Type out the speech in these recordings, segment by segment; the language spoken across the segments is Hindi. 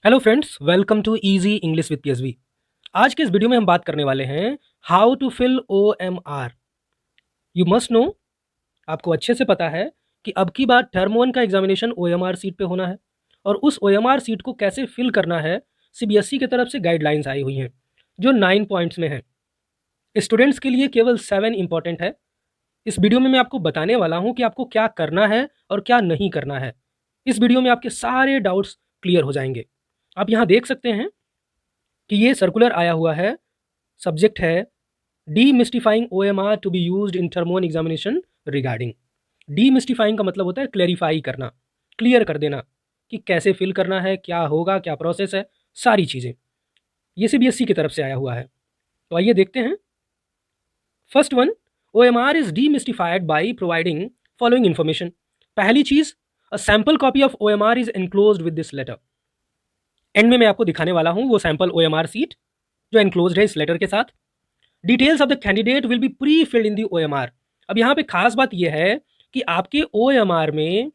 Hello friends, welcome to easy English with PSV. आज के इस वीडियो में हम बात करने वाले हैं how to fill OMR. You must know, आपको अच्छे से पता है कि अब की बार टर्म 1 का एग्जामिनेशन ओएमआर सीट पे होना है और उस ओएमआर सीट को कैसे फिल करना है सीबीएसई की तरफ से गाइडलाइंस आई हुई हैं जो 9 पॉइंट्स में है। स्टूडेंट्स के लिए केवल 7 इंपॉर्टेंट है। इस वीडियो में मैं आपको बताने वाला हूँ कि आपको क्या करना है और क्या नहीं करना है। इस वीडियो में आपके सारे डाउट्स क्लियर हो जाएंगे। आप यहाँ देख सकते हैं कि ये सर्कुलर आया हुआ है। सब्जेक्ट है demystifying OMR to be used in term 1 examination regarding. Demystifying का मतलब होता है क्लेरिफाई करना, क्लियर कर देना कि कैसे फिल करना है, क्या होगा, क्या प्रोसेस है, सारी चीज़ें। ये सीबीएसई की तरफ से आया हुआ है। तो आइए देखते हैं। First one, OMR is demystified by providing following information. पहली चीज़, a sample copy of OMR is enclosed with this letter. End में मैं आपको दिखाने वाला हूँ वो सैम्पल ओएमआर सीट जो एनक्लोज्ड है इस लेटर के साथ। Details of the candidate will be pre filled in the OMR. अब यहाँ पे खास बात यह है कि आपके ओएमआर में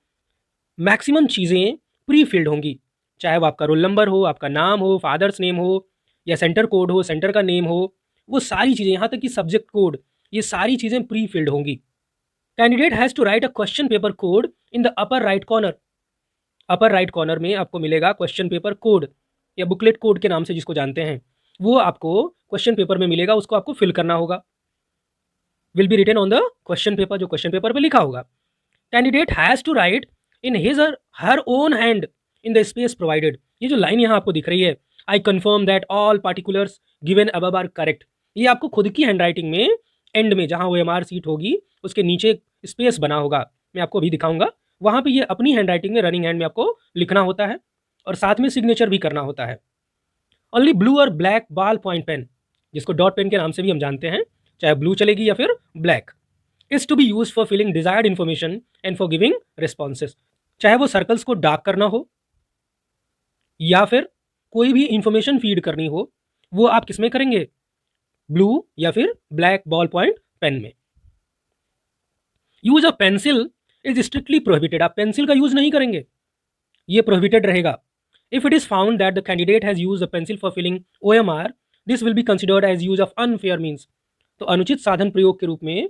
मैक्सिमम चीज़ें प्री फिल्ड होंगी, चाहे वो आपका रोल नंबर हो, आपका नाम हो, फादर्स नेम हो, या सेंटर कोड हो, सेंटर का नेम हो, वो सारी चीज़ें, यहाँ तक कि सब्जेक्ट कोड, ये सारी चीज़ें प्री फिल्ड होंगी। Candidate has to write a question paper code in the upper right corner. Upper right corner में आपको मिलेगा क्वेश्चन पेपर कोड या बुकलेट कोड के नाम से जिसको जानते हैं, वो आपको क्वेश्चन पेपर में मिलेगा, उसको आपको फिल करना होगा। Will be written on the question paper, जो क्वेश्चन पेपर पे लिखा होगा। Candidate has to write in his her own hand in the space provided. ये जो लाइन यहाँ आपको दिख रही है, I confirm that all particulars given above are correct, ये आपको खुद की हैंड राइटिंग में एंड में जहाँ ओएमआर सीट होगी उसके नीचे स्पेस बना होगा, मैं आपको अभी दिखाऊंगा, वहाँ पे ये अपनी हैंड राइटिंग में रनिंग हैंड में आपको लिखना होता है और साथ में सिग्नेचर भी करना होता है। ओनली ब्लू और ब्लैक बॉल पॉइंट पेन, जिसको डॉट पेन के नाम से भी हम जानते हैं, चाहे ब्लू चलेगी या फिर black, is to be use for filling desired information and for giving responses. चाहे वो सर्कल्स को डार्क करना हो या फिर कोई भी इंफॉर्मेशन फीड करनी हो, वो आप किस में करेंगे, ब्लू या फिर ब्लैक बॉल पॉइंट पेन में। Use of pencil is strictly prohibited. आप पेंसिल का यूज नहीं करेंगे, ये प्रोहिबिटेड रहेगा। If it is found that the candidate has use the pencil for filling OMR, this will be considered as use of unfair means. तो अनुचित साधन प्रयोग के रूप में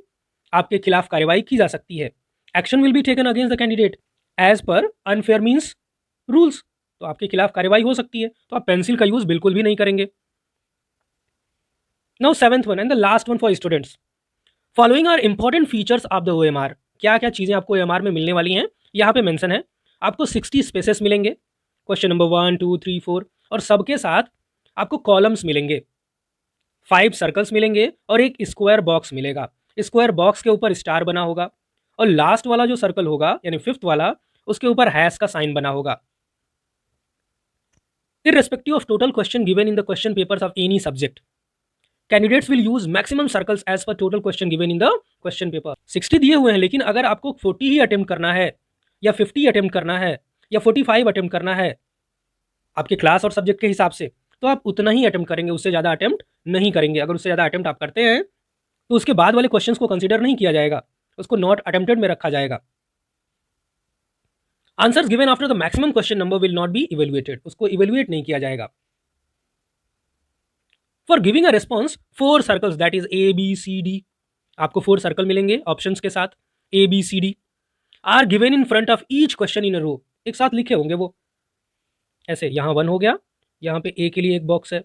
आपके खिलाफ कार्रवाई की जा सकती है। Action will be taken against the candidate as per unfair means rules. तो आपके खिलाफ कार्रवाई हो सकती है, तो आप पेंसिल का यूज बिल्कुल भी नहीं करेंगे। Now seventh one and the last one for students, following are important features of the OMR. क्या क्या चीज़ें आपको ओएमआर में मिलने वाली हैं यहाँ पे मेंशन है। आपको 60 स्पेसेस मिलेंगे, क्वेश्चन नंबर 1 2 3 4, और सबके साथ आपको कॉलम्स मिलेंगे, 5 सर्कल्स मिलेंगे और एक स्क्वायर बॉक्स मिलेगा। स्क्वायर बॉक्स के ऊपर स्टार बना होगा और लास्ट वाला जो सर्कल होगा यानी फिफ्थ वाला, उसके ऊपर हैश का साइन बना होगा। Irrespective of total question given in the question papers of any subject, candidates will use maximum circles as per total question given in the question paper. 60 दिए हुए हैं, लेकिन अगर आपको 40 ही अटेम्प्ट करना है या 50 अटेम्प्ट करना है या 45 अटेम्प्ट करना है आपके क्लास और सब्जेक्ट के हिसाब से, तो आप उतना ही अटेम्प्ट करेंगे, उससे ज़्यादा अटेम्प्ट नहीं करेंगे। अगर उससे ज़्यादा अटेम्प्ट आप करते हैं तो उसके बाद वाले क्वेश्चंस को कंसीडर नहीं किया जाएगा, उसको नॉट अटेम्प्टेड में रखा जाएगा। Answers given after the maximum question number will not be evaluated, उसको इवेल्युएट नहीं किया जाएगा। For giving a response 4 circles that is A B C D, आपको 4 सर्कल मिलेंगे ऑप्शंस के साथ, A B C D are given in front of each question in a row. एक साथ लिखे होंगे वो ऐसे, यहाँ 1 हो गया, यहाँ पे ए के लिए एक बॉक्स है,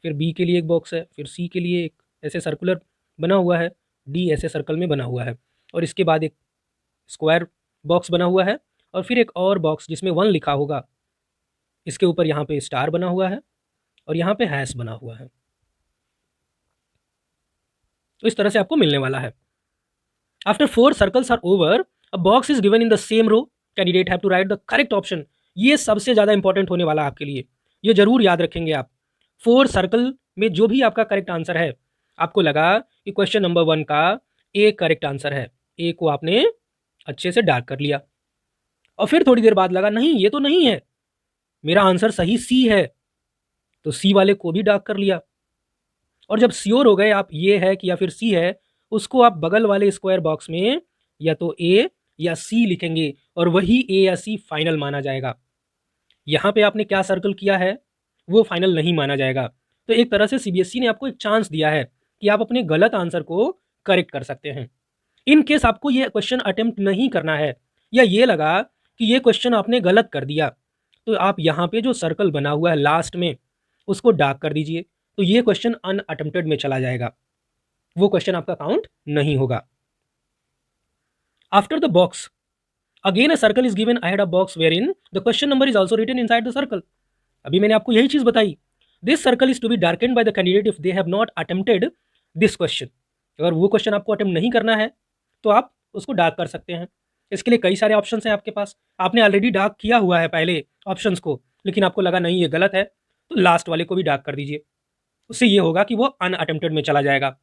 फिर बी के लिए एक बॉक्स है, फिर सी के लिए एक ऐसे सर्कुलर बना हुआ है, डी ऐसे सर्कल में बना हुआ है, और इसके बाद एक स्क्वायर बॉक्स बना हुआ है, और फिर एक और बॉक्स जिसमें 1 लिखा होगा, इसके ऊपर यहाँ पे स्टार बना हुआ है और यहाँ पे हैश बना हुआ है। तो इस तरह से आपको मिलने वाला है। After 4 circles are over, a box is given in the same row, candidate have to write the correct option. ये सबसे ज़्यादा इंपॉर्टेंट होने वाला है आपके लिए, ये जरूर याद रखेंगे आप। 4 सर्कल में जो भी आपका करेक्ट आंसर है, आपको लगा कि क्वेश्चन नंबर 1 का ए करेक्ट आंसर है, ए को आपने अच्छे से डार्क कर लिया, और फिर थोड़ी देर बाद लगा नहीं ये तो नहीं है, मेरा आंसर सही सी है, तो सी वाले को भी डार्क कर लिया। और जब श्योर हो गए आप ये है कि या फिर सी है, उसको आप बगल वाले स्क्वायर बॉक्स में या तो ए या सी लिखेंगे और वही ए या सी फाइनल माना जाएगा। यहाँ पे आपने क्या सर्कल किया है वो फाइनल नहीं माना जाएगा। तो एक तरह से सीबीएसई ने आपको एक चांस दिया है कि आप अपने गलत आंसर को करेक्ट कर सकते हैं। इन केस आपको ये क्वेश्चन अटेम्प्ट नहीं करना है या ये लगा कि ये क्वेश्चन आपने गलत कर दिया, तो आप यहाँ पे जो सर्कल बना हुआ है लास्ट में उसको डार्क कर दीजिए, तो ये क्वेश्चन अनअटेम्प्टेड में चला जाएगा, वो क्वेश्चन आपका काउंट नहीं होगा। After the box again a circle is given ahead of box where in the question number is also written inside the circle. अभी मैंने आपको यही चीज बताई, this circle is to be darkened by the candidate if they have not attempted this question. अगर वो क्वेश्चन आपको अटेम्प्ट नहीं करना है तो आप उसको डार्क कर सकते हैं। इसके लिए कई सारे ऑप्शंस हैं आपके पास, आपने ऑलरेडी डार्क किया हुआ है पहले ऑप्शंस को, लेकिन आपको लगा नहीं ये गलत है, तो लास्ट वाले को भी डार्क कर दीजिए। उससे ये होगा कि वो अनअटेम्प्टेड में चला जाएगा।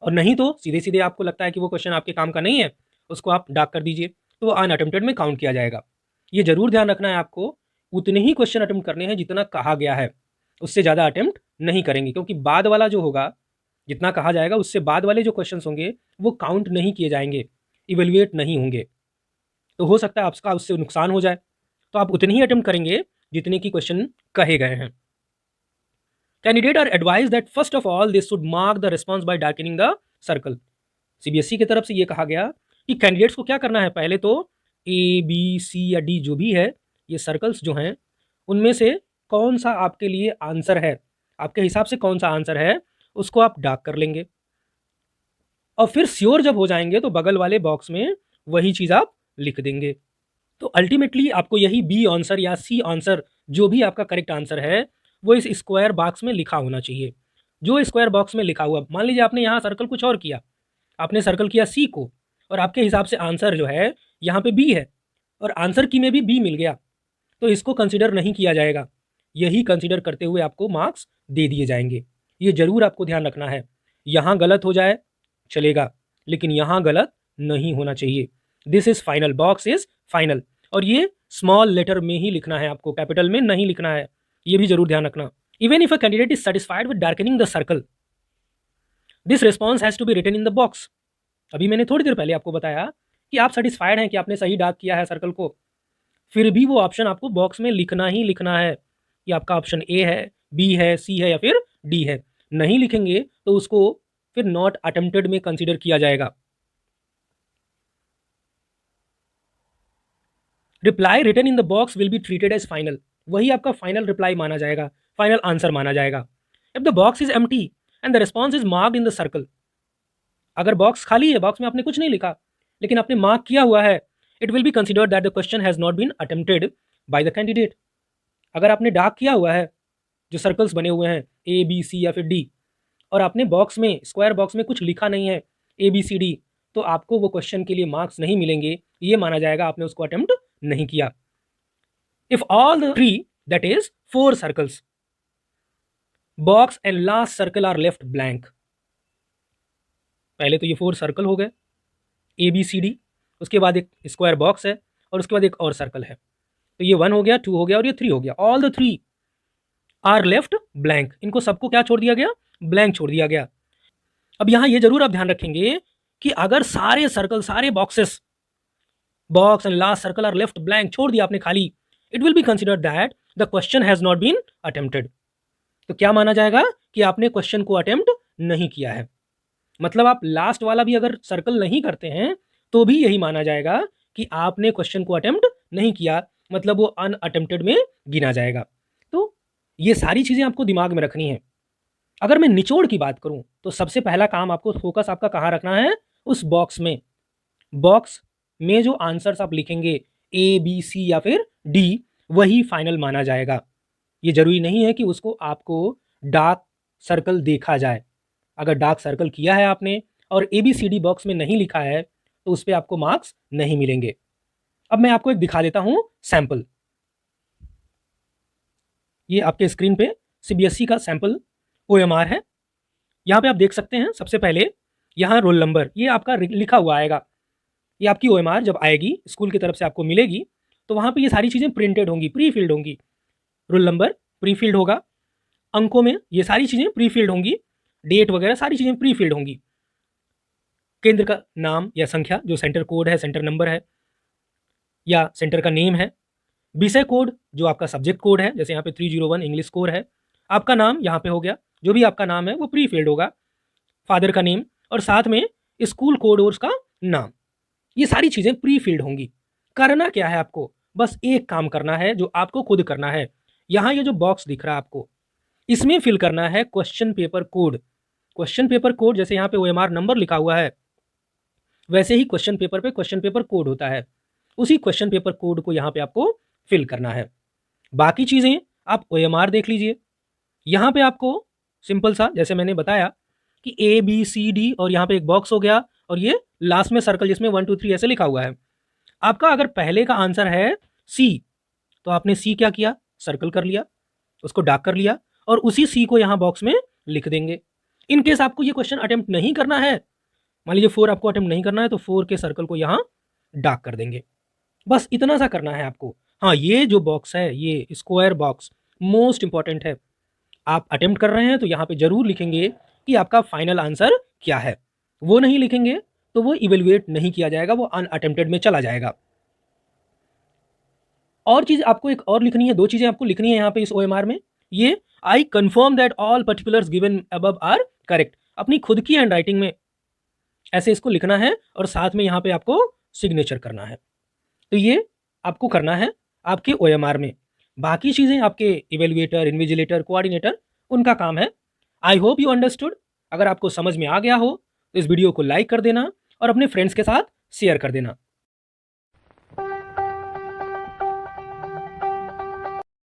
और नहीं तो सीधे सीधे आपको लगता है कि वो क्वेश्चन आपके काम का नहीं है, उसको आप डार्क कर दीजिए, तो वो अनअटेम्प्टेड में काउंट किया जाएगा। ये जरूर ध्यान रखना है आपको, उतने ही क्वेश्चन अटेम्प्ट करने हैं जितना कहा गया है, उससे ज़्यादा अटेम्प्ट नहीं करेंगे, क्योंकि बाद वाला जो होगा, जितना कहा जाएगा उससे बाद वाले जो क्वेश्चन होंगे वो काउंट नहीं किए जाएंगे, इवेल्युएट नहीं होंगे, तो हो सकता है आपका उससे नुकसान हो जाए। तो आप उतने ही अटेम्प्ट करेंगे जितने की क्वेश्चन कहे गए हैं। Candidate are advise that first of all they should mark the response by darkening the circle. CBSE की तरफ से ये कहा गया कि कैंडिडेट्स को क्या करना है, पहले तो ए बी सी या डी जो भी है, ये सर्कल्स जो हैं उनमें से कौन सा आपके लिए आंसर है, आपके हिसाब से कौन सा आंसर है उसको आप डार्क कर लेंगे, और फिर श्योर जब हो जाएंगे तो बगल वाले बॉक्स में वही चीज़ आप लिख देंगे। तो अल्टीमेटली आपको यही बी आंसर या सी आंसर जो भी आपका करेक्ट आंसर है वो इस स्क्वायर बॉक्स में लिखा होना चाहिए। जो स्क्वायर बॉक्स में लिखा हुआ, मान लीजिए आपने यहाँ सर्कल कुछ और किया, आपने सर्कल किया सी को, और आपके हिसाब से आंसर जो है यहाँ पे बी है, और आंसर की में भी बी मिल गया, तो इसको कंसिडर नहीं किया जाएगा, यही कंसिडर करते हुए आपको मार्क्स दे दिए जाएंगे। ये जरूर आपको ध्यान रखना है, यहाँ गलत हो जाए चलेगा, लेकिन यहाँ गलत नहीं होना चाहिए। This is final, box is final, और ये स्मॉल लेटर में ही लिखना है आपको, कैपिटल में नहीं लिखना है, ये भी जरूर ध्यान रखना। Even if a candidate is satisfied with darkening the circle, this response has to be written in the box. अभी मैंने थोड़ी देर पहले आपको बताया कि आप सेटिस्फाइड हैं कि आपने सही डार्क किया है सर्कल को, फिर भी वो ऑप्शन आपको बॉक्स में लिखना ही लिखना है कि आपका ऑप्शन ए है, बी है, सी है या फिर डी है। नहीं लिखेंगे तो उसको फिर नॉट अटेम्प्टेड में कंसीडर किया जाएगा। Reply written in the box will be treated as final, वही आपका फाइनल रिप्लाई माना जाएगा, फाइनल आंसर माना जाएगा। If the box is empty and the response is marked in the circle, अगर बॉक्स खाली है, बॉक्स में आपने कुछ नहीं लिखा लेकिन आपने मार्क किया हुआ है, it will be considered that the question has not been attempted by the candidate. अगर आपने डार्क किया हुआ है, जो सर्कल्स बने हुए हैं ए बी सी या फिर डी, और आपने बॉक्स में, स्क्वायर बॉक्स में कुछ लिखा नहीं है ए बी सी डी, तो आपको वो क्वेश्चन के लिए मार्क्स नहीं मिलेंगे, ये माना जाएगा आपने उसको अटेम्प्ट नहीं किया। If all the three, that is 4 circles, box and last circle are left blank, पहले तो ये 4 सर्कल हो गए ए बी सी डी, उसके बाद एक स्क्वायर बॉक्स है, और उसके बाद एक और सर्कल है, तो ये 1 हो गया, 2 हो गया और ये 3 हो गया। All the 3 are left blank, इनको सबको क्या छोड़ दिया गया, ब्लैंक छोड़ दिया गया। अब यहां ये जरूर आप ध्यान रखेंगे कि अगर सारे सर्कल, सारे boxes, box and last circle are left blank, छोड़ दिया आपने खाली, it will be considered that the question has not been attempted. तो क्या माना जाएगा कि आपने क्वेश्चन को अटेम्प्ट नहीं किया है। मतलब आप लास्ट वाला भी अगर सर्कल नहीं करते हैं तो भी यही माना जाएगा कि आपने क्वेश्चन को अटेम्प्ट नहीं किया, मतलब वो अनअटेम्प्टेड में गिना जाएगा। तो ये सारी चीजें आपको दिमाग में रखनी है। अगर मैं निचोड़ की बात करूं तो सबसे पहला काम आपको, फोकस आपका कहाँ रखना है, उस बॉक्स में। बॉक्स में जो आंसर्स आप लिखेंगे ए बी सी या फिर डी, वही फाइनल माना जाएगा। ये जरूरी नहीं है कि उसको आपको डार्क सर्कल देखा जाए। अगर डार्क सर्कल किया है आपने और A B C D box में नहीं लिखा है तो उस पर आपको मार्क्स नहीं मिलेंगे। अब मैं आपको एक दिखा देता हूं सैंपल। ये आपके स्क्रीन पे सीबीएसई का सैंपल ओएमआर है। यहाँ पे आप देख सकते हैं, सबसे पहले यहाँ रोल नंबर ये आपका लिखा हुआ आएगा। ये आपकी ओएमआर जब आएगी स्कूल की तरफ से आपको मिलेगी तो वहाँ पे ये सारी चीज़ें प्रिंटेड होंगी, प्री फिल्ड होंगी। रोल नंबर प्री फिल्ड होगा, अंकों में ये सारी चीज़ें प्री फिल्ड होंगी, डेट वगैरह सारी चीज़ें प्री फिल्ड होंगी। केंद्र का नाम या संख्या, जो सेंटर कोड है, सेंटर नंबर है या सेंटर का नेम है, विषय कोड जो आपका सब्जेक्ट कोड है, जैसे यहाँ पे 301 इंग्लिश कोर है। आपका नाम यहाँ पे हो गया, जो भी आपका नाम है वो प्री फिल्ड होगा, फादर का नेम और साथ में स्कूल कोड और उसका नाम, ये सारी चीज़ें प्री फिल्ड होंगी। करना क्या है आपको, बस एक काम करना है जो आपको खुद करना है। यहाँ ये जो बॉक्स दिख रहा है आपको, इसमें फिल करना है question paper code. Question paper code जैसे यहाँ पे OMR नंबर लिखा हुआ है, वैसे ही क्वेश्चन पेपर पे क्वेश्चन पेपर कोड होता है, उसी क्वेश्चन पेपर कोड को यहाँ पे आपको फिल करना है। बाकी चीज़ें आप OMR देख लीजिए। यहाँ पे आपको सिंपल सा, जैसे मैंने बताया कि ABCD और यहाँ पे एक बॉक्स हो गया और ये लास्ट में सर्कल जिसमें 1 2 3 ऐसे लिखा हुआ है। आपका अगर पहले का आंसर है सी, तो आपने सी क्या किया, सर्कल कर लिया, उसको डार्क कर लिया और उसी सी को यहाँ बॉक्स में लिख देंगे। इन केस आपको ये क्वेश्चन अटेम्प्ट नहीं करना है, मान लीजिए 4 आपको अटेम्प्ट नहीं करना है, तो 4 के सर्कल को यहाँ डार्क कर देंगे। बस इतना सा करना है आपको। हाँ, ये जो बॉक्स है, ये स्क्वायर बॉक्स मोस्ट इंपॉर्टेंट है। आप अटेम्प्ट कर रहे हैं तो यहाँ पे जरूर लिखेंगे कि आपका फाइनल आंसर क्या है। वो नहीं लिखेंगे तो वो इवेल्युएट नहीं किया जाएगा, वो अनअटेम्प्टेड में चला जाएगा। और चीज़ आपको एक और लिखनी है, 2 चीज़ें आपको लिखनी है यहाँ पे इस OMR में। ये I confirm that all particulars given above are correct, अपनी खुद की हैंड राइटिंग में ऐसे इसको लिखना है और साथ में यहाँ पे आपको सिग्नेचर करना है। तो ये आपको करना है आपके OMR में। बाकी चीज़ें आपके इवेल्युएटर, इन्विजिलेटर, कोऑर्डिनेटर, उनका काम है। I hope you understood. अगर आपको समझ में आ गया हो तो इस वीडियो को लाइक कर देना और अपने फ्रेंड्स के साथ शेयर कर देना।